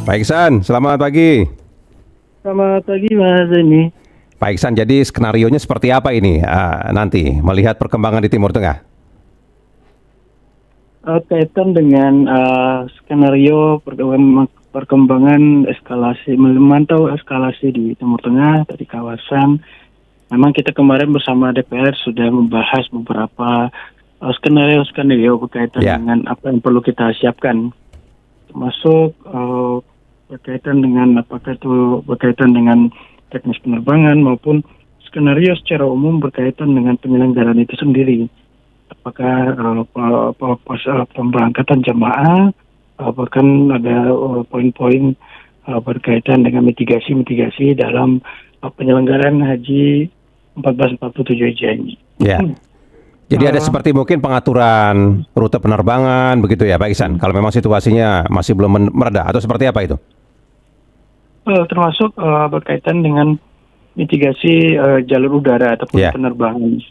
Pak Iksan, selamat pagi. Selamat pagi Mas Zeni. Pak Iksan, jadi skenarionya seperti apa ini nanti melihat perkembangan di Timur Tengah? Kaitan dengan skenario perkembangan eskalasi, memantau eskalasi di Timur Tengah dari kawasan. Memang kita kemarin bersama DPR sudah membahas beberapa skenario berkaitan dengan apa yang perlu kita siapkan, termasuk berkaitan dengan apakah itu berkaitan dengan teknis penerbangan maupun skenario secara umum berkaitan dengan penyelenggaraan itu sendiri. Apakah pemberangkatan jamaah, bahkan ada poin-poin berkaitan dengan mitigasi dalam penyelenggaraan haji 1447 Hijriah ini. Ya. Jadi ada seperti mungkin pengaturan rute penerbangan begitu ya Pak Iksan, kalau memang situasinya masih belum mereda atau seperti apa itu? Termasuk berkaitan dengan mitigasi jalur udara ataupun penerbangan.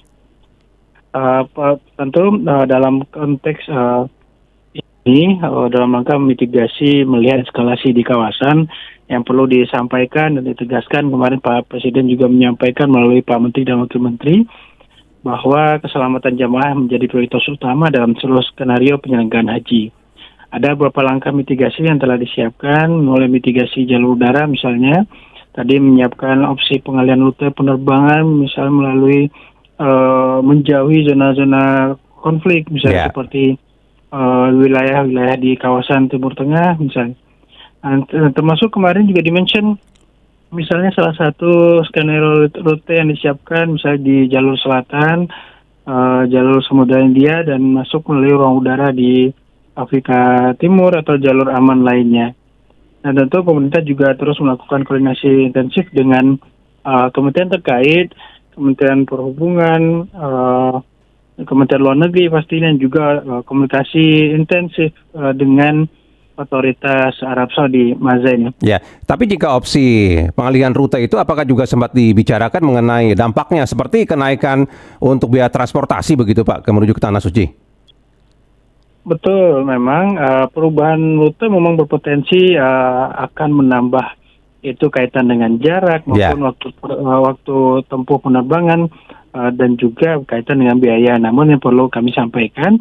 Tentu dalam konteks ini dalam rangka mitigasi melihat eskalasi di kawasan yang perlu disampaikan dan ditegaskan, kemarin Pak Presiden juga menyampaikan melalui Pak Menteri dan Wakil Menteri bahwa keselamatan jamaah menjadi prioritas utama dalam seluruh skenario penyelenggaraan haji. Ada beberapa langkah mitigasi yang telah disiapkan, mulai mitigasi jalur udara misalnya, tadi menyiapkan opsi pengalihan rute penerbangan misalnya melalui menjauhi zona-zona konflik, misalnya seperti wilayah-wilayah di kawasan Timur Tengah misalnya. Termasuk kemarin juga dimention misalnya salah satu skenario rute yang disiapkan misalnya di jalur selatan, jalur Samudra India dan masuk melalui ruang udara di Afrika Timur atau jalur aman lainnya. Nah, tentu pemerintah juga terus melakukan koordinasi intensif dengan kementerian terkait, Kementerian Perhubungan, Kementerian Luar Negeri pastinya, juga komunikasi intensif dengan otoritas Arab Saudi, Mas Zain. Ya, tapi jika opsi pengalihan rute itu apakah juga sempat dibicarakan mengenai dampaknya seperti kenaikan untuk biaya transportasi begitu Pak menuju ke Tanah Suci? Betul, memang perubahan rute memang berpotensi akan menambah itu kaitan dengan jarak maupun waktu tempuh penerbangan dan juga kaitan dengan biaya. Namun yang perlu kami sampaikan,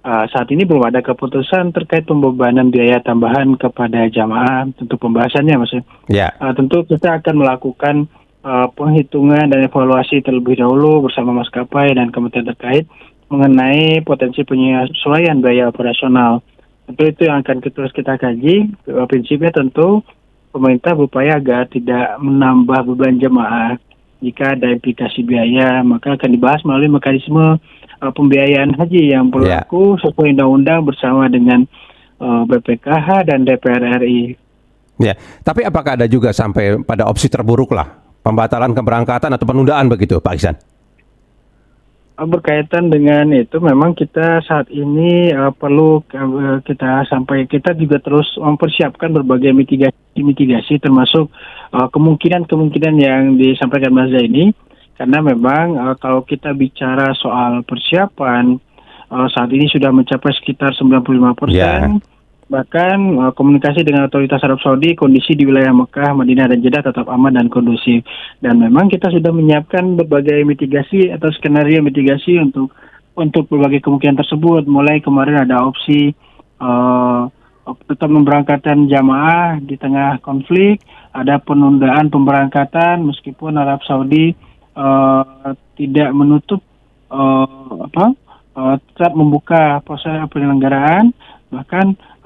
saat ini belum ada keputusan terkait pembebanan biaya tambahan kepada jamaah. Tentu pembahasannya, Mas. Tentu kita akan melakukan penghitungan dan evaluasi terlebih dahulu bersama maskapai dan kementerian terkait mengenai potensi penyesuaian biaya operasional. Tentu itu yang akan terus kita kaji. Prinsipnya tentu pemerintah berupaya agar tidak menambah beban jemaah. Jika ada implikasi biaya, maka akan dibahas melalui mekanisme pembiayaan haji yang berlaku sesuai undang-undang bersama dengan BPKH dan DPR RI. Ya, tapi apakah ada juga sampai pada opsi terburuk lah, pembatalan keberangkatan atau penundaan begitu, Pak Iksan? Berkaitan dengan itu, memang kita saat ini perlu kita juga terus mempersiapkan berbagai mitigasi termasuk kemungkinan yang disampaikan Mas Zaini, karena memang kalau kita bicara soal persiapan saat ini sudah mencapai sekitar 95%. Bahkan komunikasi dengan otoritas Arab Saudi, kondisi di wilayah Mekah, Madinah, dan Jeddah tetap aman dan kondusif. Dan memang kita sudah menyiapkan berbagai mitigasi atau skenario mitigasi untuk berbagai kemungkinan tersebut. Mulai kemarin ada opsi tetap memberangkatkan jamaah di tengah konflik, ada penundaan pemberangkatan meskipun Arab Saudi tidak menutup tetap membuka proses penyelenggaraan. Bahkan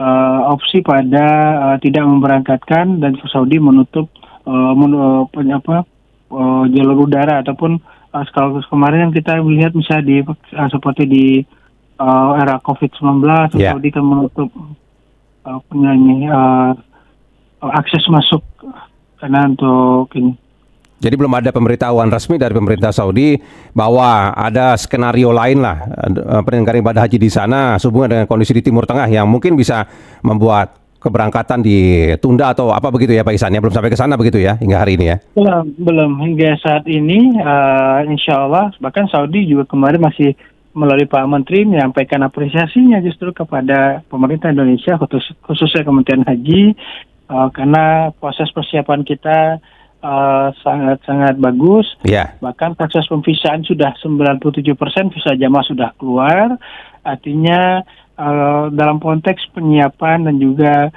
opsi pada tidak memberangkatkan dan Saudi menutup jalur udara ataupun kalau kemarin yang kita melihat misalnya seperti di era COVID-19 Saudi kan menutup akses masuk karena untuk ini. Jadi belum ada pemberitahuan resmi dari pemerintah Saudi bahwa ada skenario lain lah penyelenggaraan ibadah haji di sana sehubungan dengan kondisi di Timur Tengah yang mungkin bisa membuat keberangkatan ditunda atau apa begitu ya Pak Iksan? Ya, belum sampai ke sana begitu ya hingga hari ini ya? Belum hingga saat ini. Insya Allah bahkan Saudi juga kemarin masih melalui Pak Menteri menyampaikan apresiasinya justru kepada pemerintah Indonesia khususnya Kementerian Haji karena proses persiapan kita sangat-sangat bagus. Ya. Bahkan proses pemvisaan sudah 97% visa jamaah sudah keluar. Artinya dalam konteks penyiapan dan juga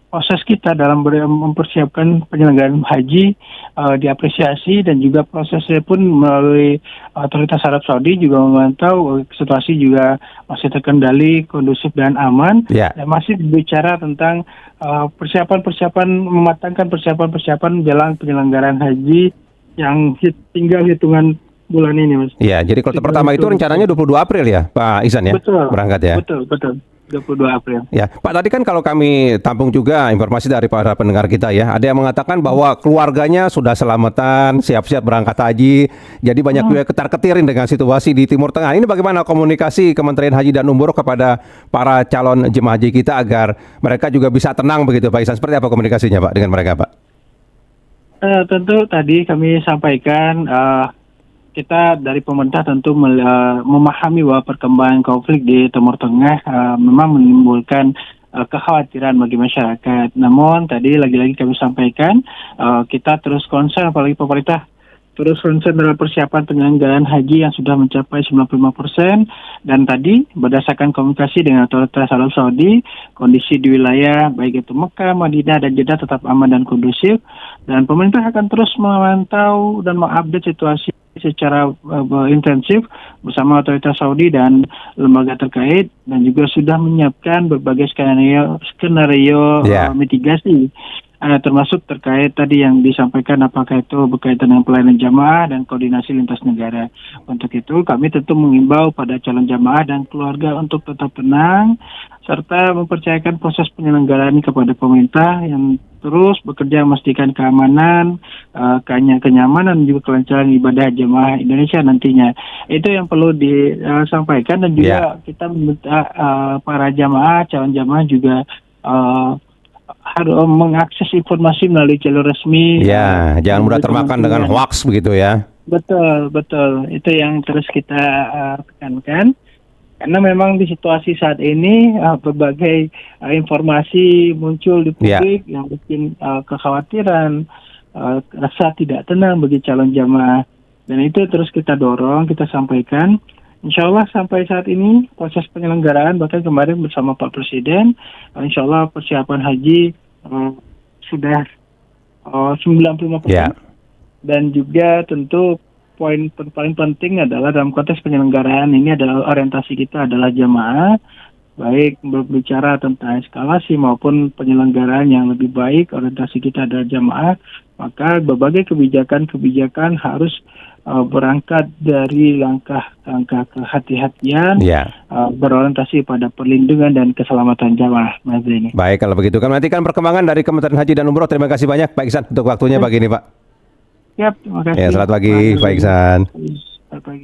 proses kita dalam mempersiapkan penyelenggaraan haji diapresiasi, dan juga prosesnya pun melalui otoritas Arab Saudi juga memantau situasi juga masih terkendali, kondusif dan aman. Ya. Dan masih berbicara tentang persiapan mematangkan persiapan jelang penyelenggaraan haji yang tinggal hitungan bulan ini, Mas. Ya, jadi kloter pertama itu rencananya 22 April ya, Pak Ihsan ya? Betul. Berangkat ya? Betul. 22 April. Ya, Pak, tadi kan kalau kami tampung juga informasi dari para pendengar kita ya, ada yang mengatakan bahwa keluarganya sudah selamatan, siap-siap berangkat haji, jadi banyak juga ketar-ketirin dengan situasi di Timur Tengah. Ini bagaimana komunikasi Kementerian Haji dan Umroh kepada para calon jemaah haji kita agar mereka juga bisa tenang begitu, Pak Ihsan? Seperti apa komunikasinya, Pak, dengan mereka, Pak? Tentu tadi kami sampaikan kita dari pemerintah tentu memahami bahwa perkembangan konflik di Timur Tengah memang menimbulkan kekhawatiran bagi masyarakat. Namun tadi lagi-lagi kami sampaikan kita terus concern, apalagi pemerintah terus concern dalam persiapan penyelenggaraan haji yang sudah mencapai 95%, dan tadi berdasarkan komunikasi dengan otoritas Arab Saudi, kondisi di wilayah baik itu Mekah, Madinah dan Jeddah tetap aman dan kondusif, dan pemerintah akan terus memantau dan mengupdate situasi secara intensif bersama otoritas Saudi dan lembaga terkait, dan juga sudah menyiapkan berbagai skenario mitigasi, termasuk terkait tadi yang disampaikan apakah itu berkaitan dengan pelayanan jamaah dan koordinasi lintas negara. Untuk itu kami tentu mengimbau pada calon jamaah dan keluarga untuk tetap tenang serta mempercayakan proses penyelenggaraan kepada pemerintah yang terus bekerja memastikan keamanan, kenyamanan dan juga kelancaran ibadah jemaah Indonesia nantinya. Itu yang perlu disampaikan, dan juga kita meminta para jamaah, calon jamaah juga harus mengakses informasi melalui jalur resmi. Ya, jangan mudah termakan dengan hoax begitu ya. Betul. Itu yang terus kita tekankan. Karena memang di situasi saat ini berbagai informasi muncul di publik yang bikin kekhawatiran, rasa tidak tenang bagi calon jamaah. Dan itu terus kita dorong, kita sampaikan. Insya Allah sampai saat ini proses penyelenggaraan, bahkan kemarin bersama Pak Presiden, insya Allah persiapan haji sudah 95%. Dan juga tentu poin paling penting adalah dalam konteks penyelenggaraan ini adalah orientasi kita adalah jamaah, baik berbicara tentang eskalasi maupun penyelenggaraan yang lebih baik, orientasi kita adalah jamaah. Maka berbagai kebijakan harus berangkat dari langkah kehati-hatian, berorientasi pada perlindungan dan keselamatan jamaah, Mas Zaini. Baik, kalau begitu kami nantikan perkembangan dari Kementerian Haji dan Umroh. Terima kasih banyak Pak Ihsan untuk waktunya pagi ini, Pak. Siap, terima kasih. Ya, selamat pagi Pak Ihsan. Selamat pagi.